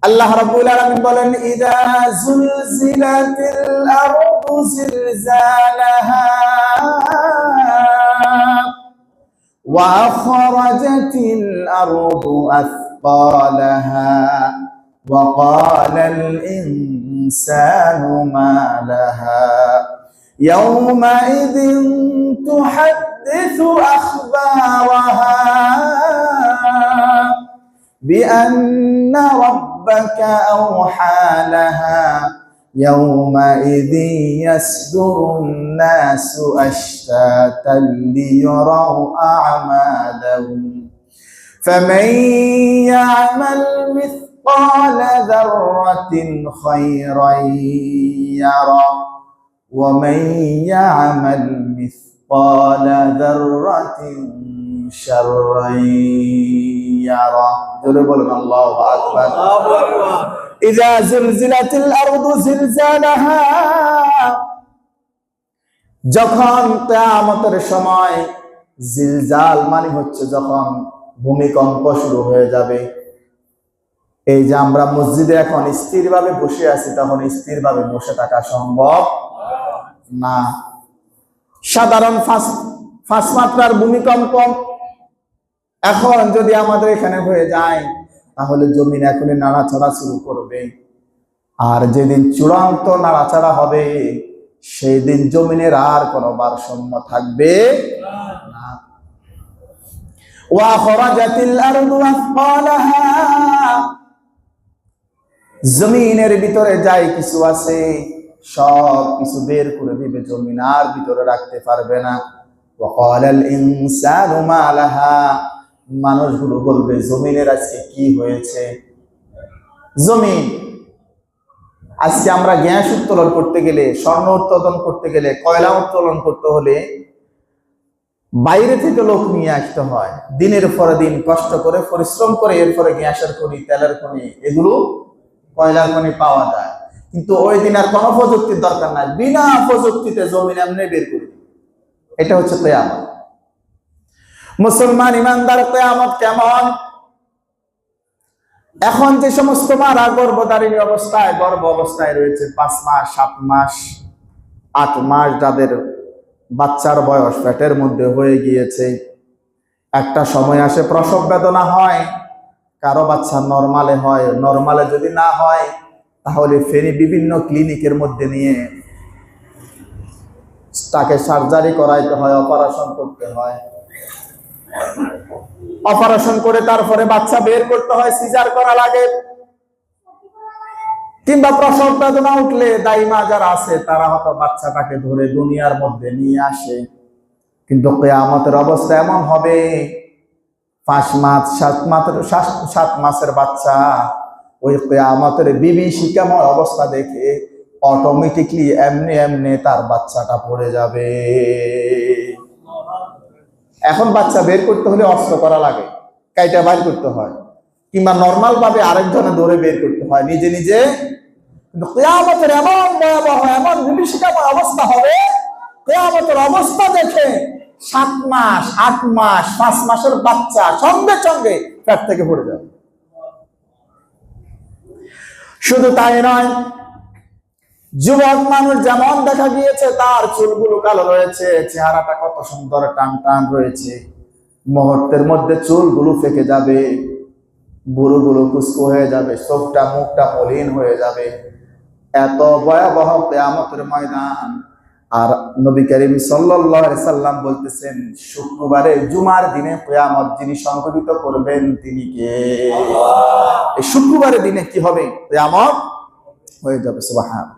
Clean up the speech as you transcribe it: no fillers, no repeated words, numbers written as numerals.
আল্লাহ রাব্বুল আলামিন বলেন, ইযা যুলজিলাতিল আরদু জিলজালাহা ওয়া আখরাজাতিল আরদু আথকালাহা ওয়া ক্বালাল ইনসানু মা লাহা ইয়াওমাইযিন তুহাদ্দিসু আখবারাহা بأن ربك أوحى لها يومئذ يصدر الناس أشتاتا ليروا أعمالهم فمن يعمل مثقال ذرة خيرا يره ومن يعمل مثقال ذرة شرا يره الله أكبر إذا زلزلت الأرض زلزالها যখন কিয়ামতের সময় জিলজাল মানে হচ্ছে যখন ভূমিকম্প শুরু হয়ে যাবে। এই যে আমরা মসজিদে এখন স্থিরভাবে বসে আছি, তখন স্থিরভাবে বসে থাকা সম্ভব না। সাধারণ 5 মাত্রার ভূমিকম্প এখন যদি আমাদের এখানে হয়ে যায়, তাহলে জমিন এখনই নাড়াচাড়া শুরু করবে। আর যেদিন চূড়ান্ত নাড়াচাড়া হবে, সেই দিন জমিনের আর কোনো ভারসাম্য থাকবে না। ওয়া খরাজাতিল আরদু আথকালাহা, জমিনের ভিতরে যাই কিছু আছে সব কিছু বের করে দিবে, জমিন আর ভিতরে রাখতে পারবে না। ওয়া ক্বালাল ইনসানু মা লাহা, মানুষগুলো বলবে জমিনের আজকে কি হয়েছে। জমিন আজকে আমরা গ্যাস উত্তোলন করতে গেলে, স্বর্ণ উৎপাদন করতে গেলে, কয়লা উত্তোলন করতে হলে বাইরে থেকে লোক নিয়ে আসতে হয়। দিনের পর দিন কষ্ট করে পরিশ্রম করে এরপরে গ্যাসের খনি, তেলের খনি, এগুলো কয়লার খনি পাওয়া যায়। কিন্তু ওই দিন আর কোনো প্রযুক্তির দরকার নাই, বিনা প্রযুক্তিতে জমিন এমনি বের করে। এটা হচ্ছে কিয়ামত। মুসলমান ইমানদার কিয়ামত কেমন? এখন যে সমস্ত মারা গর্ভধারিণী অবস্থায়, গর্ভ অবস্থায় রয়েছে, 5 মাস, 7 মাস, 8 মাস, যাদের বাচ্চার বয়স পেটের মধ্যে হয়ে গিয়েছে, একটা সময় আসে প্রসব বেদনা হয়। কারো বাচ্চা নরমালে হয়, নরমালে যদি না হয় তাহলে ফেরি বিভিন্ন ক্লিনিকের মধ্যে নিয়ে তাকে সার্জারি করাইতে হয়, অপারেশন করতে হয়। অপারেশন করে তারপরে বাচ্চা বের করতে হয়, সিজার করা লাগে। কিংবা প্রসব বেদনা উঠলে দাইমা যারা আছে তারা হয়তো বাচ্চাটাকে ধরে দুনিয়ার মধ্যে নিয়ে আসে। কিন্তু কিয়ামতের অবস্থা এমন হবে, 5 মাস 7 মাসের বাচ্চা ওই কিয়ামতের বিভীষিকাময় অবস্থা দেখে অটোমেটিকলি এমনি তার বাচ্চাটা পড়ে যাবে। এখন বাচ্চা বের করতে হলে অস্ত্র করা লাগে, কাইটা বাইর করতে হয়, কিংবা নর্মাল ভাবে আরেকজনে ধরে বের করতে হয় নিজে নিজে। কিন্তু কিয়ামতের এমন ভয়াবহ, এমন বিভীষিকাময় অবস্থা হবে, কিয়ামতের অবস্থা দেখে 7 মাস, 8 মাস, 5 মাসের বাচ্চা সঙ্গে সঙ্গে পেট থেকে পড়ে যাবে। শুধু তাই নয়, যুবক মানুষ যেমন দেখা গিয়েছে তার চুলগুলো কালো রয়েছে, চেহারাটা কত সুন্দর টান টান রয়েছে, মুহূর্তের মধ্যে চুলগুলো ফেকে যাবে, বুড়োগুলো কুচকো হয়ে যাবে, চোখটা মুখটা মলিন হয়ে যাবে। এত ভয়াবহ কিয়ামতের ময়দান। আর নবী করিম সাল্লাল্লাহু আলাইহি সাল্লাম বলতেছেন, শুক্রবারে জুমার দিনে কিয়ামত যিনি সংঘটিত করবেন তিনি কে? আল্লাহ। এই শুক্রবারের দিনে কি হবে? কিয়ামত হয়ে যাবে। সুবহানাল্লাহ।